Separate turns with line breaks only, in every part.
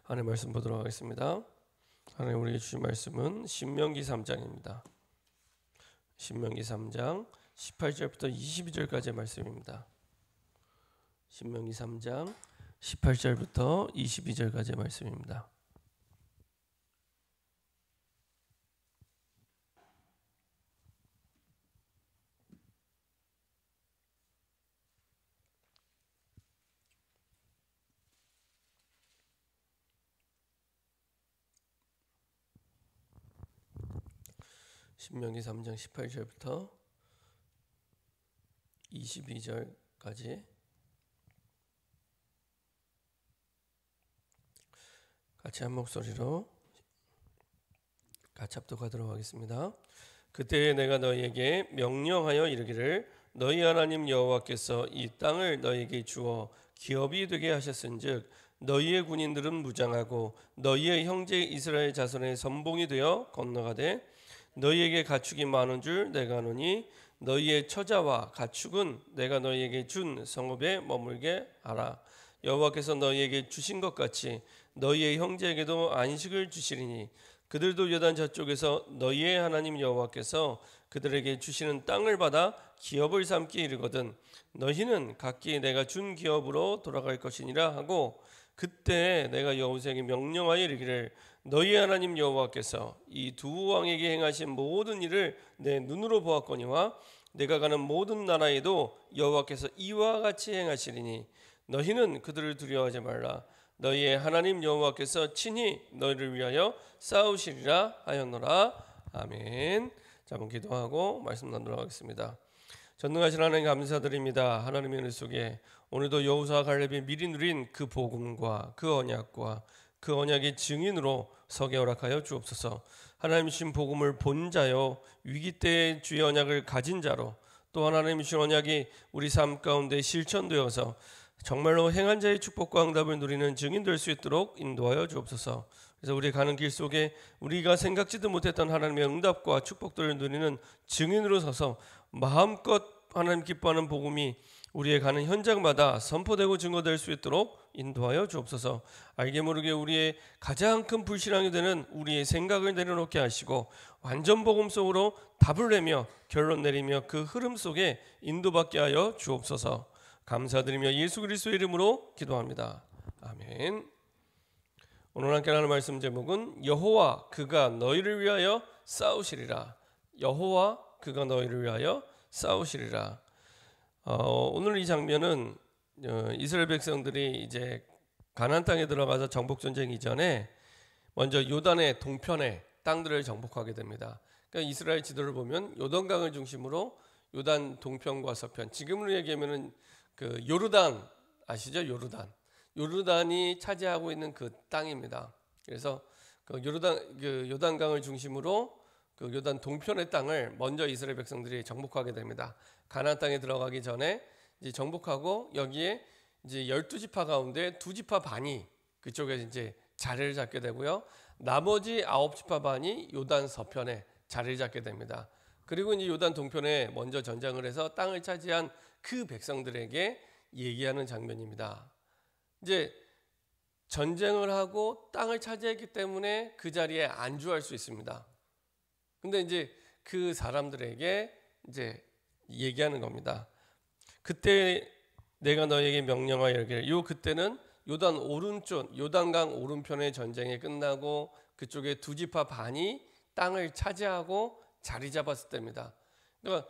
하나님의 말씀 보도록 하겠습니다. 하나님 우리에게 주신 말씀은 신명기 3장입니다. 신명기 3장 18절부터 22절까지의 말씀입니다. 신명기 3장 18절부터 22절까지의 말씀입니다. 신명기 3장 18절부터 22절까지 같이 한 목소리로 같이 합독하도록 하겠습니다. 그때 내가 너희에게 명령하여 이르기를 너희 하나님 여호와께서 이 땅을 너희에게 주어 기업이 되게 하셨은즉 너희의 군인들은 무장하고 너희의 형제 이스라엘 자손의 선봉이 되어 건너가되 너희에게 가축이 많은 줄 내가 아노니 너희의 처자와 가축은 내가 너희에게 준 성읍에 머물게 하라. 여호와께서 너희에게 주신 것 같이 너희의 형제에게도 안식을 주시리니 그들도 요단 저쪽에서 너희의 하나님 여호와께서 그들에게 주시는 땅을 받아 기업을 삼게 이르거든 너희는 각기 내가 준 기업으로 돌아갈 것이니라 하고 그때 내가 여호수아에게 명령하여 이르기를 너희 하나님 여호와께서 이 두 왕에게 행하신 모든 일을 내 눈으로 보았거니와 내가 가는 모든 나라에도 여호와께서 이와 같이 행하시리니 너희는 그들을 두려워하지 말라. 너희의 하나님 여호와께서 친히 너희를 위하여 싸우시리라 하였노라. 아멘. 자, 한번 기도하고 말씀 나누도록 하겠습니다. 전능하신 하나님 감사드립니다. 하나님의 은혜 속에 오늘도 여호수아와 갈렙이 미리 누린 그 복음과 그 언약과 그 언약의 증인으로 서게 허락하여 주옵소서. 하나님 주신 복음을 본 자요 위기 때의 주의 언약을 가진 자로 또 하나님 주신 언약이 우리 삶 가운데 실천되어서 정말로 행한 자의 축복과 응답을 누리는 증인 될 수 있도록 인도하여 주옵소서. 그래서 우리 가는 길 속에 우리가 생각지도 못했던 하나님의 응답과 축복들을 누리는 증인으로 서서 마음껏 하나님 기뻐하는 복음이 우리의 가는 현장마다 선포되고 증거될 수 있도록 인도하여 주옵소서. 알게 모르게 우리의 가장 큰 불신앙이 되는 우리의 생각을 내려놓게 하시고 완전 복음 속으로 답을 내며 결론 내리며 그 흐름 속에 인도받게 하여 주옵소서. 감사드리며 예수 그리스도의 이름으로 기도합니다. 아멘. 오늘 함께 하는 말씀 제목은 여호와 그가 너희를 위하여 싸우시리라. 여호와 그가 너희를 위하여 싸우시리라. 오늘 이 장면은 이스라엘 백성들이 이제 가나안 땅에 들어가서 정복 전쟁 이전에 먼저 요단의 동편의 땅들을 정복하게 됩니다. 그러니까 이스라엘 지도를 보면 요단강을 중심으로 요단 동편과 서편, 지금으로 얘기하면은 그 요르단 아시죠? 요르단이 차지하고 있는 그 땅입니다. 그래서 그 요단강을 중심으로 그 요단 동편의 땅을 먼저 이스라엘 백성들이 정복하게 됩니다. 가나안 땅에 들어가기 전에 이제 정복하고 여기에 이제 12지파 가운데 2지파 반이 그쪽에 이제 자리를 잡게 되고요. 나머지 9지파 반이 요단 서편에 자리를 잡게 됩니다. 그리고 이제 요단 동편에 먼저 전장을 해서 땅을 차지한 그 백성들에게 얘기하는 장면입니다. 이제 전쟁을 하고 땅을 차지했기 때문에 그 자리에 안주할 수 있습니다. 근데 이제 그 사람들에게 이제 얘기하는 겁니다. 그때 내가 너에게 명령하여 이르기를. 요 그때는 요단 오른쪽 요단강 오른편의 전쟁이 끝나고 그쪽에 2지파 반이 땅을 차지하고 자리 잡았을 때입니다. 그러니까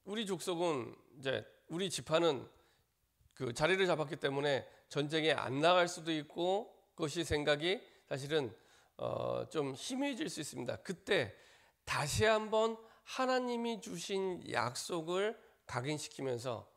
우리 족속은 이제 우리 지파는 그 자리를 잡았기 때문에 전쟁에 안 나갈 수도 있고 그것이 생각이 사실은 좀 희미해질 수 있습니다. 그때 다시 한번 하나님이 주신 약속을 각인시키면서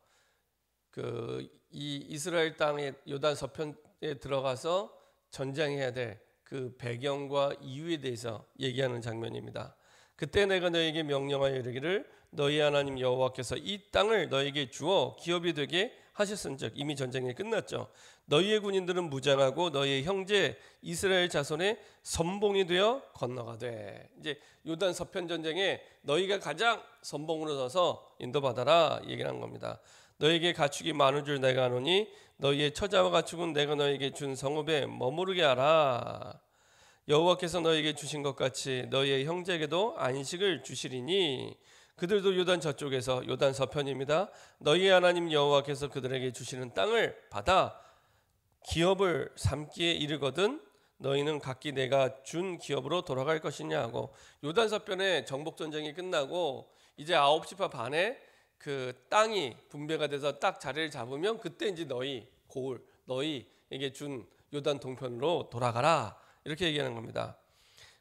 이 이스라엘 땅의 요단 서편에 들어가서 전쟁해야 될 그 배경과 이유에 대해서 얘기하는 장면입니다. 그때 내가 너에게 명령하여 이르기를 너희 하나님 여호와께서 이 땅을 너에게 주어 기업이 되게 하셨은즉 이미 전쟁이 끝났죠. 너희의 군인들은 무장하고 너희의 형제 이스라엘 자손의 선봉이 되어 건너가되. 이제 요단 서편 전쟁에 너희가 가장 선봉으로 서서 인도받아라 얘기를 한 겁니다. 너에게 가축이 많은 줄 내가 아노니 너희의 처자와 가축은 내가 너에게 준 성읍에 머무르게 하라. 여호와께서 너에게 주신 것 같이 너희의 형제에게도 안식을 주시리니 그들도 요단 저쪽에서 요단 서편입니다. 너희의 하나님 여호와께서 그들에게 주시는 땅을 받아 기업을 삼기에 이르거든 너희는 각기 내가 준 기업으로 돌아갈 것이냐 하고, 요단 서편의 정복 전쟁이 끝나고 이제 9시 반에 그 땅이 분배가 돼서 딱 자리를 잡으면 그때 이제 너희에게 준 요단 동편으로 돌아가라 이렇게 얘기하는 겁니다.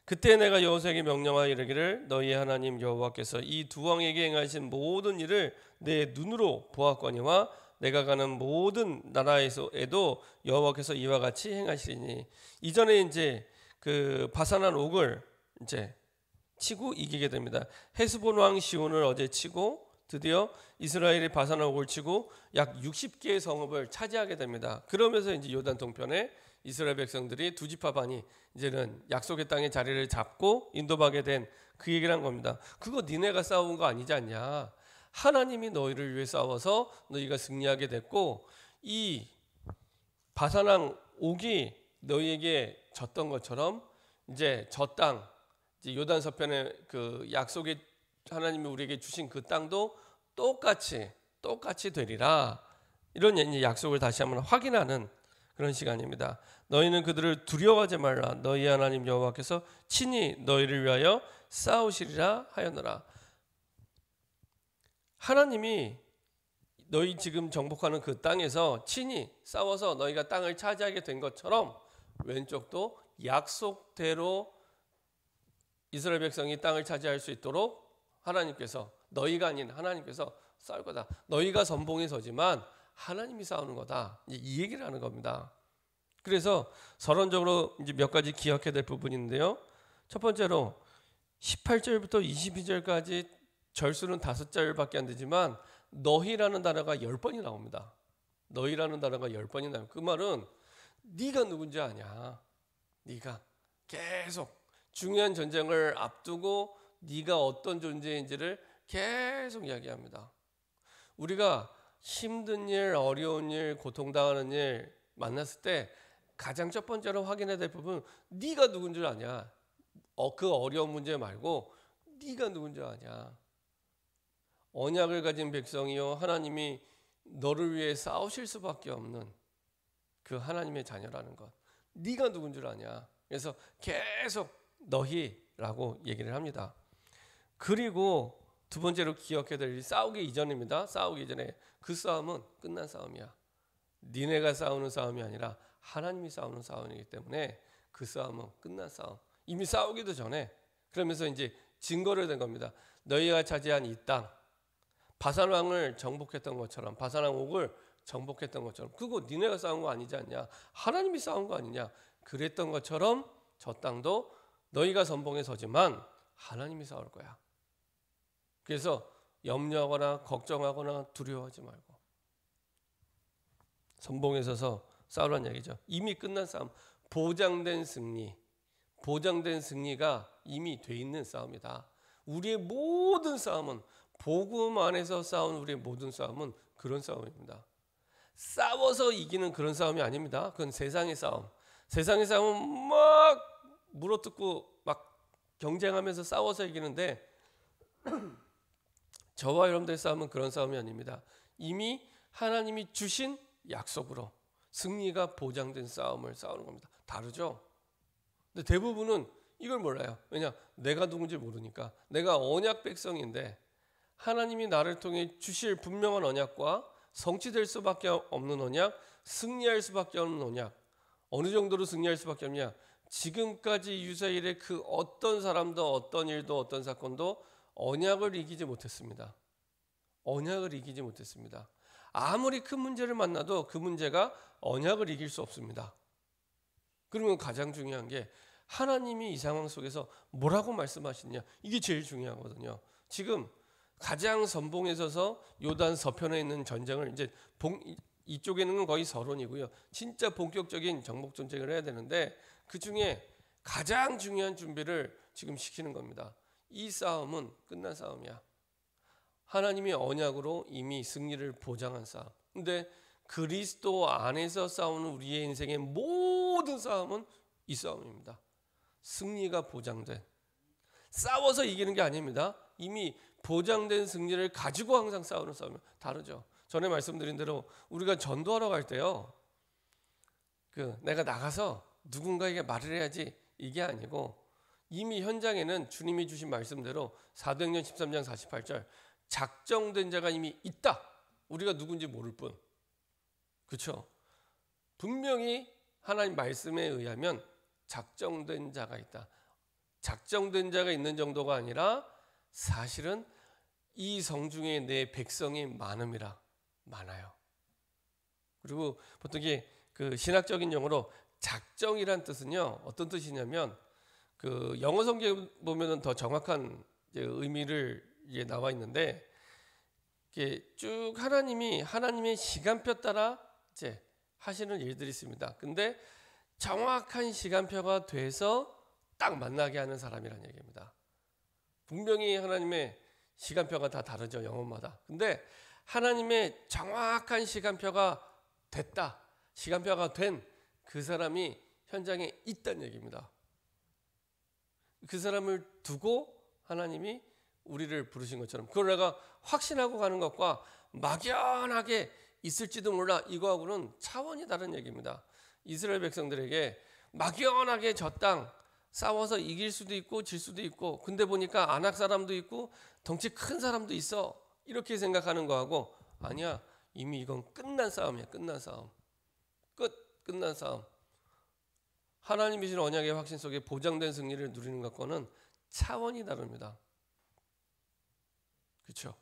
그때 내가 여호수아에게 명령하여 이르기를 너희의 하나님 여호와께서 이 두 왕에게 행하신 모든 일을 내 눈으로 보았거니와 내가 가는 모든 나라에도 여호와께서 이와 같이 행하시리니, 이전에 이제 그 바산한 옥을 이제 치고 이기게 됩니다. 헤스본 왕 시온을 어제 치고 드디어 이스라엘이 바산한 옥을 치고 약 60개의 성읍을 차지하게 됩니다. 그러면서 이제 요단 동편에 이스라엘 백성들이 두 지파 반이 이제는 약속의 땅에 자리를 잡고 인도하게 된 그 얘기를 한 겁니다. 그거 니네가 싸운 거 아니지 않냐? 하나님이 너희를 위해 싸워서 너희가 승리하게 됐고, 이 바산왕 옥이 너희에게 졌던 것처럼 이제 저 땅, 이제 요단 서편의 그 약속의 하나님이 우리에게 주신 그 땅도 똑같이 되리라. 이런 약속을 다시 한번 확인하는 그런 시간입니다. 너희는 그들을 두려워하지 말라. 너희 하나님 여호와께서 친히 너희를 위하여 싸우시리라 하였노라. 하나님이 너희 지금 정복하는 그 땅에서 친히 싸워서 너희가 땅을 차지하게 된 것처럼 왼쪽도 약속대로 이스라엘 백성이 땅을 차지할 수 있도록 하나님께서, 너희가 아닌 하나님께서 싸울 거다. 너희가 선봉에 서지만 하나님이 싸우는 거다. 이 얘기를 하는 겁니다. 그래서 서론적으로 이제 몇 가지 기억해야 될 부분이 있는데요. 첫 번째로 18절부터 22절까지 절수는 5절밖에 안 되지만 너희라는 단어가 10번이 나옵니다. 너희라는 단어가 10번이 나요. 그 말은 네가 누군지 아냐. 네가 계속 중요한 전쟁을 앞두고 네가 어떤 존재인지를 계속 이야기합니다. 우리가 힘든 일, 어려운 일, 고통당하는 일 만났을 때 가장 첫 번째로 확인해야 될 부분은 네가 누군 줄 아냐. 그 어려운 문제 말고 네가 누군 줄 아냐. 언약을 가진 백성이요 하나님이 너를 위해 싸우실 수밖에 없는 그 하나님의 자녀라는 것. 네가 누군 줄 아냐. 그래서 계속 너희라고 얘기를 합니다. 그리고 두 번째로 기억해야 될 일이 싸우기 이전입니다. 싸우기 전에 그 싸움은 끝난 싸움이야. 니네가 싸우는 싸움이 아니라 하나님이 싸우는 싸움이기 때문에 그 싸움은 끝난 싸움. 이미 싸우기도 전에, 그러면서 이제 증거를 댄 겁니다. 너희가 차지한 이 땅, 바산왕을 정복했던 것처럼, 바산왕 옥을 정복했던 것처럼, 그거 니네가 싸운 거 아니지 않냐? 하나님이 싸운 거 아니냐? 그랬던 것처럼 저 땅도 너희가 선봉에 서지만 하나님이 싸울 거야. 그래서 염려하거나 걱정하거나 두려워하지 말고 선봉에 서서 싸우라는 얘기죠. 이미 끝난 싸움, 보장된 승리가 이미 돼 있는 싸움이다. 우리의 모든 싸움은, 복음 안에서 싸운 우리의 모든 싸움은 그런 싸움입니다. 싸워서 이기는 그런 싸움이 아닙니다. 그건 세상의 싸움. 세상의 싸움은 막 물어뜯고 막 경쟁하면서 싸워서 이기는데 저와 여러분들의 싸움은 그런 싸움이 아닙니다. 이미 하나님이 주신 약속으로 승리가 보장된 싸움을 싸우는 겁니다. 다르죠? 근데 대부분은 이걸 몰라요. 왜냐? 내가 누군지 모르니까. 내가 언약 백성인데 하나님이 나를 통해 주실 분명한 언약과 성취될 수밖에 없는 언약, 승리할 수밖에 없는 언약. 어느 정도로 승리할 수밖에 없냐? 지금까지 유사일의 그 어떤 사람도 어떤 일도 어떤 사건도 언약을 이기지 못했습니다. 언약을 이기지 못했습니다. 아무리 큰 문제를 만나도 그 문제가 언약을 이길 수 없습니다. 그러면 가장 중요한 게 하나님이 이 상황 속에서 뭐라고 말씀하시냐, 이게 제일 중요하거든요. 지금 가장 선봉에 서서 요단 서편에 있는 전쟁을 이제 이쪽에는 거의 서론이고요. 진짜 본격적인 정복 전쟁을 해야 되는데 그 중에 가장 중요한 준비를 지금 시키는 겁니다. 이 싸움은 끝난 싸움이야. 하나님의 언약으로 이미 승리를 보장한 싸움. 근데 그리스도 안에서 싸우는 우리의 인생의 모든 싸움은 이 싸움입니다. 승리가 보장된, 싸워서 이기는 게 아닙니다. 이미 보장된 승리를 가지고 항상 싸우는 싸움은 다르죠. 전에 말씀드린 대로 우리가 전도하러 갈 때요, 내가 나가서 누군가에게 말을 해야지 이게 아니고, 이미 현장에는 주님이 주신 말씀대로 사도행전 13장 48절 작정된 자가 이미 있다. 우리가 누군지 모를 뿐. 그렇죠? 분명히 하나님 말씀에 의하면 작정된 자가 있다. 작정된 자가 있는 정도가 아니라 사실은 이 성중에 내 백성이 많음이라, 많아요. 그리고 보통 이게 신학적인 용어로 작정이란 뜻은요, 어떤 뜻이냐면 영어 성경에 보면은 더 정확한 의미를 나와 있는데, 이게 쭉 하나님의 시간표 따라 이제 하시는 일들이 있습니다. 근데 정확한 시간표가 돼서 딱 만나게 하는 사람이라는 얘기입니다. 분명히 하나님의 시간표가 다 다르죠, 영혼마다. 근데 하나님의 정확한 시간표가 됐다, 시간표가 된 그 사람이 현장에 있다는 얘기입니다. 그 사람을 두고 하나님이 우리를 부르신 것처럼, 그걸 내가 확신하고 가는 것과 막연하게 있을지도 몰라, 이거하고는 차원이 다른 얘기입니다. 이스라엘 백성들에게 막연하게 저 땅 싸워서 이길 수도 있고 질 수도 있고, 근데 보니까 아낙 사람도 있고 덩치 큰 사람도 있어, 이렇게 생각하는 거하고, 아니야, 이미 이건 끝난 싸움이야. 끝난 싸움. 끝난 싸움. 하나님이 주신 언약의 확신 속에 보장된 승리를 누리는 것과는 차원이 다릅니다. 그렇죠?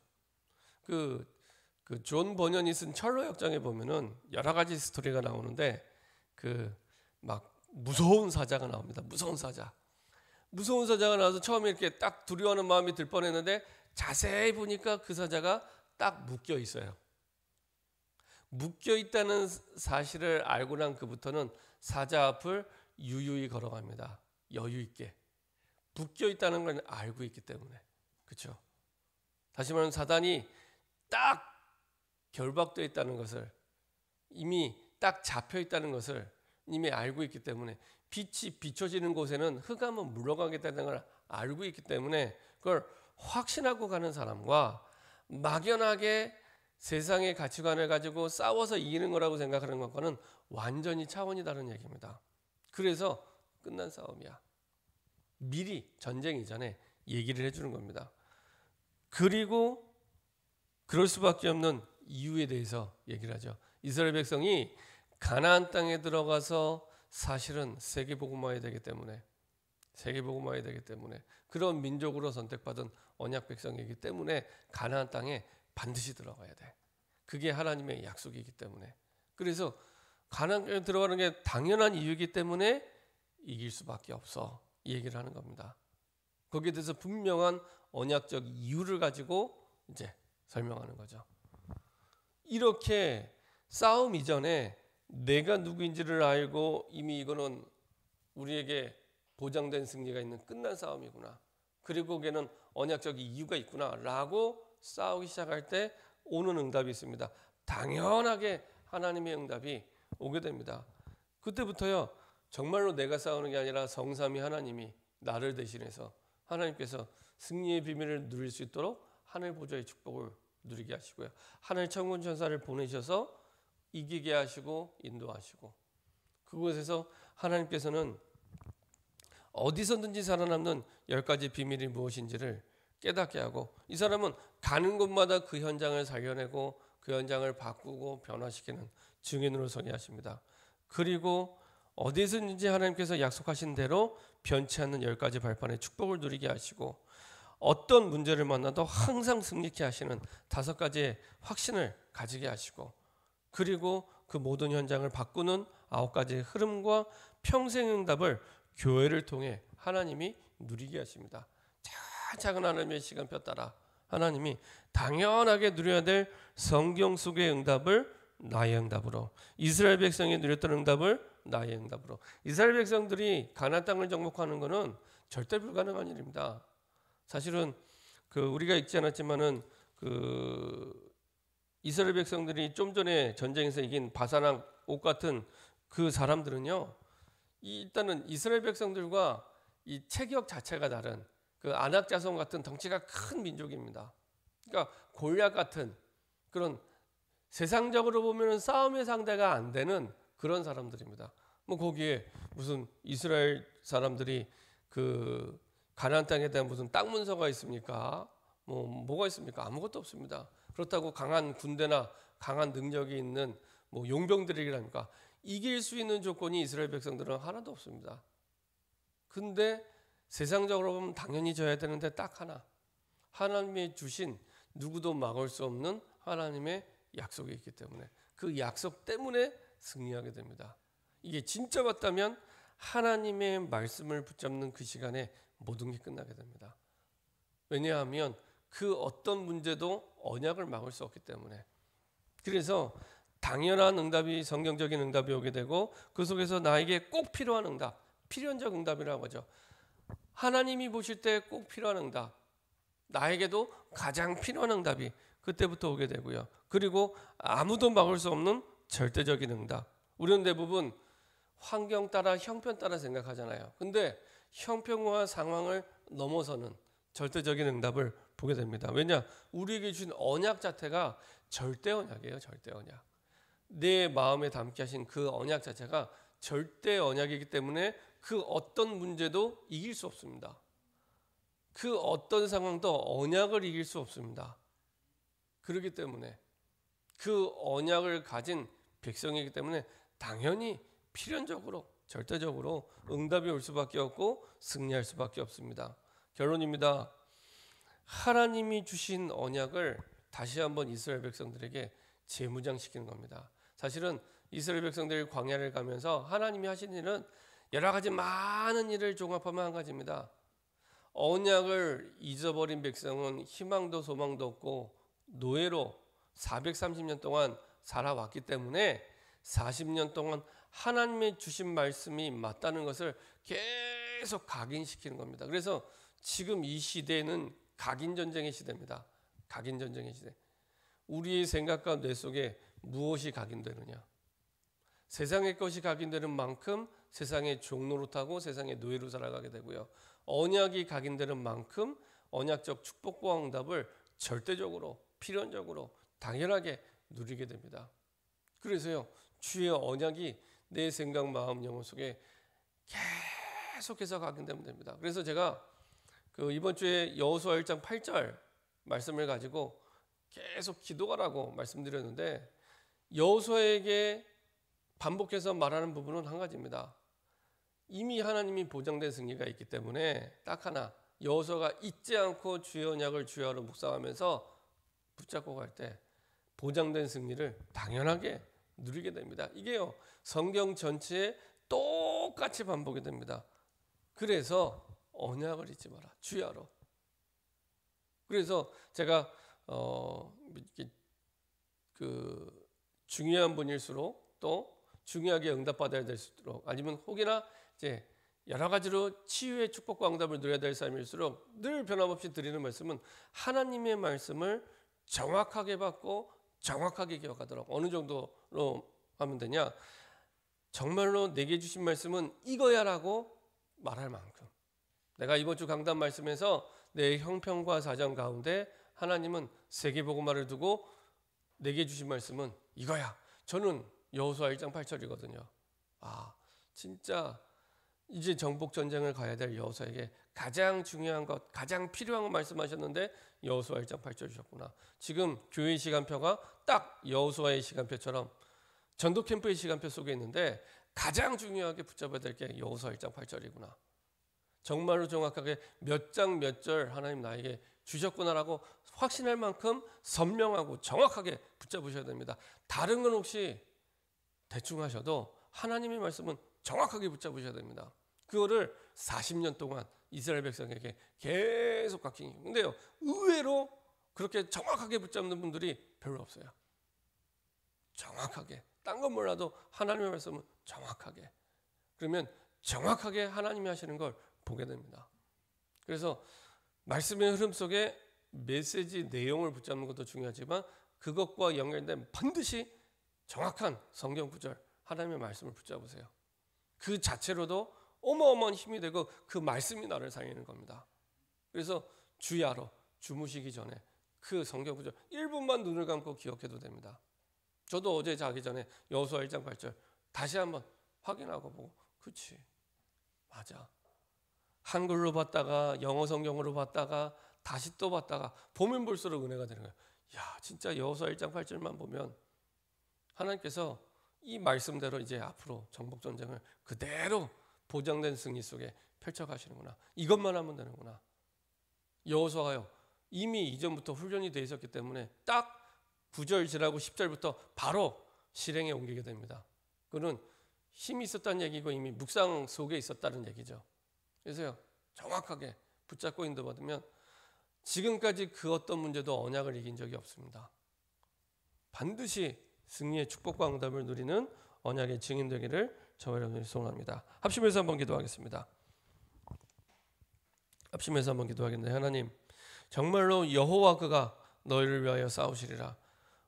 존 버년이 쓴 철로 역정에 보면은 여러 가지 스토리가 나오는데, 막 무서운 사자가 나옵니다. 무서운 사자가 나와서 처음에 이렇게 딱 두려워하는 마음이 들 뻔했는데, 자세히 보니까 그 사자가 딱 묶여 있어요. 묶여 있다는 사실을 알고 난 그부터는 사자 앞을 유유히 걸어갑니다. 여유 있게. 묶여 있다는 걸 알고 있기 때문에. 그렇죠? 다시 말하면 사단이 딱 결박되어 있다는 것을, 이미 딱 잡혀 있다는 것을 이미 알고 있기 때문에, 빛이 비춰지는 곳에는 흑암은 물러가겠다는 걸 알고 있기 때문에, 그걸 확신하고 가는 사람과 막연하게 세상의 가치관을 가지고 싸워서 이기는 거라고 생각하는 것과는 완전히 차원이 다른 얘기입니다. 그래서 끝난 싸움이야. 미리 전쟁 이전에 얘기를 해주는 겁니다. 그리고 그럴 수밖에 없는 이유에 대해서 얘기를 하죠. 이스라엘 백성이 가나안 땅에 들어가서 사실은 세계복음화해야 되기 때문에, 그런 민족으로 선택받은 언약 백성이기 때문에 가나안 땅에 반드시 들어가야 돼. 그게 하나님의 약속이기 때문에. 그래서 가나안 땅에 들어가는 게 당연한 이유이기 때문에 이길 수밖에 없어, 이 얘기를 하는 겁니다. 거기에 대해서 분명한 언약적 이유를 가지고 이제 설명하는 거죠. 이렇게 싸움 이전에 내가 누구인지를 알고, 이미 이거는 우리에게 보장된 승리가 있는 끝난 싸움이구나, 그리고 거기에는 언약적 이유가 있구나 라고 싸우기 시작할 때 오는 응답이 있습니다. 당연하게 하나님의 응답이 오게 됩니다. 그때부터요, 정말로 내가 싸우는 게 아니라 성삼위 하나님이 나를 대신해서 하나님께서 승리의 비밀을 누릴 수 있도록 하늘 보좌의 축복을 누리게 하시고요, 하늘 천군 천사를 보내셔서 이기게 하시고 인도하시고, 그곳에서 하나님께서는 어디서든지 살아남는 10가지 비밀이 무엇인지를 깨닫게 하고, 이 사람은 가는 곳마다 그 현장을 살려내고 그 현장을 바꾸고 변화시키는 증인으로 서게 하십니다. 그리고 어디서든지 하나님께서 약속하신 대로 변치 않는 10가지 발판의 축복을 누리게 하시고, 어떤 문제를 만나도 항상 승리케 하시는 5가지의 확신을 가지게 하시고, 그리고 그 모든 현장을 바꾸는 9가지의 흐름과 평생 응답을 교회를 통해 하나님이 누리게 하십니다. 차근차근 하나님의 시간표 따라 하나님이 당연하게 누려야 될 성경 속의 응답을 나의 응답으로, 이스라엘 백성이 누렸던 응답을 나의 응답으로. 이스라엘 백성들이 가나안 땅을 정복하는 것은 절대 불가능한 일입니다. 사실은 우리가 읽지 않았지만은 그 이스라엘 백성들이 좀 전에 전쟁에서 이긴 바사랑 옥 같은 그 사람들은요, 일단은 이스라엘 백성들과 이 체격 자체가 다른 그 아낙 자손 같은 덩치가 큰 민족입니다. 그러니까 골리앗 같은 그런 세상적으로 보면 싸움의 상대가 안 되는 그런 사람들입니다. 뭐 거기에 무슨 이스라엘 사람들이 그 가나안 땅에 대한 무슨 땅 문서가 있습니까? 뭐가 있습니까? 아무것도 없습니다. 그렇다고 강한 군대나 강한 능력이 있는 뭐 용병들이랍니까? 이길 수 있는 조건이 이스라엘 백성들은 하나도 없습니다. 근데 세상적으로 보면 당연히 져야 되는데 딱 하나, 하나님이 주신 누구도 막을 수 없는 하나님의 약속이 있기 때문에 그 약속 때문에 승리하게 됩니다. 이게 진짜 맞다면 하나님의 말씀을 붙잡는 그 시간에 모든 게 끝나게 됩니다. 왜냐하면 그 어떤 문제도 언약을 막을 수 없기 때문에. 그래서 당연한 응답이, 성경적인 응답이 오게 되고 그 속에서 나에게 꼭 필요한 응답, 필연적 응답이라고 하죠. 하나님이 보실 때 꼭 필요한 응답, 나에게도 가장 필요한 응답이 그때부터 오게 되고요. 그리고 아무도 막을 수 없는 절대적인 응답. 우리는 대부분 환경 따라, 형편 따라 생각하잖아요. 근데 형편과 상황을 넘어서는 절대적인 응답을 보게 됩니다. 왜냐? 우리에게 주신 언약 자체가 절대 언약이에요. 절대 언약. 내 마음에 담게 하신 그 언약 자체가 절대 언약이기 때문에 그 어떤 문제도 이길 수 없습니다. 그 어떤 상황도 언약을 이길 수 없습니다. 그렇기 때문에 그 언약을 가진 백성이기 때문에 당연히 필연적으로 절대적으로 응답이 올 수밖에 없고 승리할 수밖에 없습니다. 결론입니다. 하나님이 주신 언약을 다시 한번 이스라엘 백성들에게 재무장시키는 겁니다. 사실은 이스라엘 백성들이 광야를 가면서 하나님이 하신 일은 여러 가지 많은 일을 종합하면 한 가지입니다. 언약을 잊어버린 백성은 희망도 소망도 없고 노예로 430년 동안 살아왔기 때문에 40년 동안 하나님의 주신 말씀이 맞다는 것을 계속 각인시키는 겁니다. 그래서 지금 이 시대는 각인 전쟁의 시대입니다. 각인 전쟁의 시대. 우리의 생각과 뇌 속에 무엇이 각인되느냐? 세상의 것이 각인되는 만큼 세상의 종로로 타고 세상의 노예로 살아가게 되고요. 언약이 각인되는 만큼 언약적 축복과 응답을 절대적으로, 필연적으로, 당연하게 누리게 됩니다. 그래서요, 주의 언약이 내 생각, 마음, 영혼 속에 계속해서 각인되면 됩니다. 그래서 제가 이번 주에 여호수아 1장 8절 말씀을 가지고 계속 기도하라고 말씀드렸는데 여호수아에게 반복해서 말하는 부분은 한 가지입니다. 이미 하나님이 보장된 승리가 있기 때문에 딱 하나, 여호수아가 잊지 않고 주의 언약을 주야로 묵상하면서 붙잡고 갈 때 보장된 승리를 당연하게 누리게 됩니다. 이게요, 성경 전체에 똑같이 반복이 됩니다. 그래서 언약을 잊지 마라, 주야로. 그래서 제가 중요한 분일수록 또 중요하게 응답받아야 될수록 아니면 혹여나 이제 여러 가지로 치유의 축복과 응답을 누려야 될 삶일수록 늘 변함없이 드리는 말씀은 하나님의 말씀을 정확하게 받고 정확하게 기억하도록. 어느 정도로 하면 되냐? 정말로 내게 주신 말씀은 이거야라고 말할 만큼. 내가 이번 주 강단 말씀에서 내 형편과 사정 가운데 하나님은 세계복음화를 두고 내게 주신 말씀은 이거야. 저는 여호수아 1장 8절이거든요. 진짜 이제 정복 전쟁을 가야 될 여호수아에게 가장 중요한 것, 가장 필요한 것 말씀하셨는데 여호수아 1장 8절 주셨구나. 지금 교회의 시간표가 딱 여호수아의 시간표처럼 전도 캠프의 시간표 속에 있는데 가장 중요하게 붙잡아야 될 게 여호수아 1장 8절이구나. 정말로 정확하게 몇 장 몇 절 하나님 나에게 주셨구나라고 확신할 만큼 선명하고 정확하게 붙잡으셔야 됩니다. 다른 건 혹시 대충 하셔도 하나님의 말씀은 정확하게 붙잡으셔야 됩니다. 그거를 40년 동안 이스라엘 백성에게 계속 가르치는. 근데요, 의외로 그렇게 정확하게 붙잡는 분들이 별로 없어요. 정확하게. 딴 건 몰라도 하나님의 말씀은 정확하게. 그러면 정확하게 하나님이 하시는 걸 보게 됩니다. 그래서 말씀의 흐름 속에 메시지 내용을 붙잡는 것도 중요하지만 그것과 연결된 반드시 정확한 성경 구절, 하나님의 말씀을 붙잡으세요. 그 자체로도 어마어마한 힘이 되고 그 말씀이 나를 살리는 겁니다. 그래서 주야로 주무시기 전에 그 성경 구절 1분만 눈을 감고 기억해도 됩니다. 저도 어제 자기 전에 여호수아 1장 8절 다시 한번 확인하고 보고 그렇지 맞아. 한글로 봤다가 영어 성경으로 봤다가 다시 또 봤다가 보면 볼수록 은혜가 되는 거예요. 야 진짜 여호수아 1장 8절만 보면 하나님께서 이 말씀대로 이제 앞으로 정복전쟁을 그대로 보장된 승리 속에 펼쳐가시는구나. 이것만 하면 되는구나. 여호수아가요 이미 이전부터 훈련이 돼 있었기 때문에 딱 9절 지나고 10절부터 바로 실행에 옮기게 됩니다. 그는 힘이 있었다는 얘기고 이미 묵상 속에 있었다는 얘기죠. 그래서요 정확하게 붙잡고 인도받으면 지금까지 그 어떤 문제도 언약을 이긴 적이 없습니다. 반드시 승리의 축복과 응답을 누리는 언약의 증인 되기를 저와 여러분이 소원합니다. 합심해서 한번 기도하겠습니다. 합심해서 한번 기도하겠는데 하나님 정말로 여호와 그가 너희를 위하여 싸우시리라.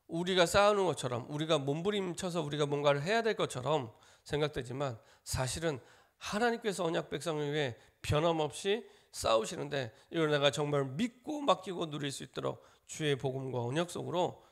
우리가 싸우는 것처럼 우리가 몸부림쳐서 우리가 뭔가를 해야 될 것처럼 생각되지만 사실은 하나님께서 언약 백성을 위해 변함없이 싸우시는데 이걸 내가 정말 믿고 맡기고 누릴 수 있도록 주의 복음과 언약 속으로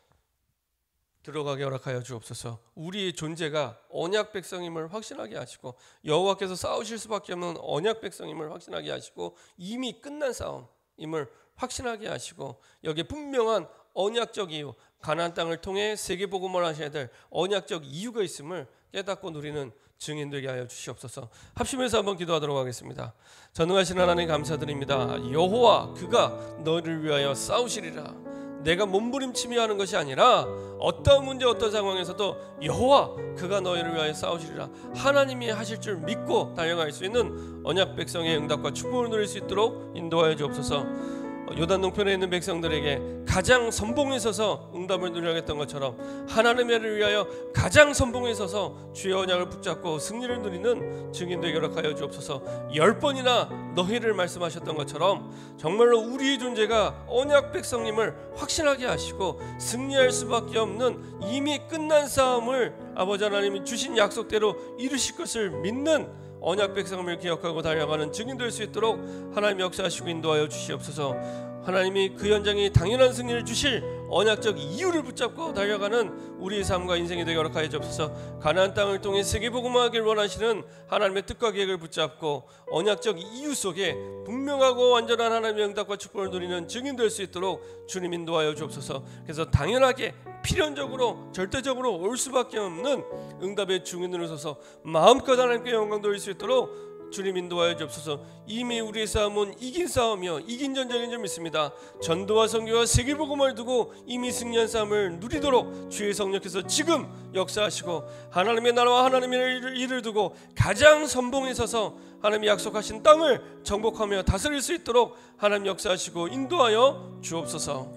들어가게 허락하여 주옵소서. 우리의 존재가 언약 백성임을 확신하게 하시고 여호와께서 싸우실 수밖에 없는 언약 백성임을 확신하게 하시고 이미 끝난 싸움임을 확신하게 하시고 여기에 분명한 언약적 이유 가나안 땅을 통해 세계 복음을 하셔야 될 언약적 이유가 있음을 깨닫고 누리는 증인 되게 하여 주시옵소서. 합심해서 한번 기도하도록 하겠습니다. 전능하신 하나님 감사드립니다. 여호와 그가 너를 위하여 싸우시리라. 내가 몸부림치며 하는 것이 아니라 어떤 문제 어떤 상황에서도 여호와 그가 너희를 위하여 싸우시리라. 하나님이 하실 줄 믿고 달려갈 수 있는 언약 백성의 응답과 축복을 누릴 수 있도록 인도하여 주옵소서. 요단 동편에 있는 백성들에게 가장 선봉에 서서 응답을 누려야겠던 것처럼 하나님을 위하여 가장 선봉에 서서 주의 언약을 붙잡고 승리를 누리는 증인 되게 허락하여 주옵소서. 10번이나 너희를 말씀하셨던 것처럼 정말로 우리의 존재가 언약 백성님을 확신하게 하시고 승리할 수밖에 없는 이미 끝난 싸움을 아버지 하나님이 주신 약속대로 이루실 것을 믿는 언약 백성을 기억하고 달려가는 증인 될 수 있도록 하나님 역사하시고 인도하여 주시옵소서. 하나님이 그 현장에 당연한 승리를 주실 언약적 이유를 붙잡고 달려가는 우리의 삶과 인생이 되게 허락하여 주옵소서. 가나안 땅을 통해 세계복음화하기를 원하시는 하나님의 뜻과 계획을 붙잡고 언약적 이유 속에 분명하고 완전한 하나님의 응답과 축복을 누리는 증인 될 수 있도록 주님 인도하여 주옵소서. 그래서 당연하게 필연적으로 절대적으로 올 수밖에 없는 응답의 증인으로 서서 마음껏 하나님께 영광 돌릴 수 있도록 주님 인도하여 주옵소서. 이미 우리의 싸움은 이긴 싸움이요 이긴 전쟁인 줄 믿습니다. 전도와 선교와 세계복음을 두고 이미 승리한 싸움을 누리도록 주의 성령께서 지금 역사하시고 하나님의 나라와 하나님의 일을 두고 가장 선봉에 서서 하나님이 약속하신 땅을 정복하며 다스릴 수 있도록 하나님 역사하시고 인도하여 주옵소서.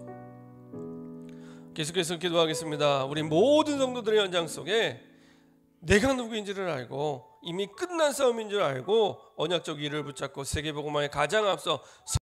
계속해서 기도하겠습니다. 우리 모든 성도들의 현장 속에 내가 누구인지를 알고 이미 끝난 싸움인 줄 알고 언약적 일을 붙잡고 세계복음화에 가장 앞서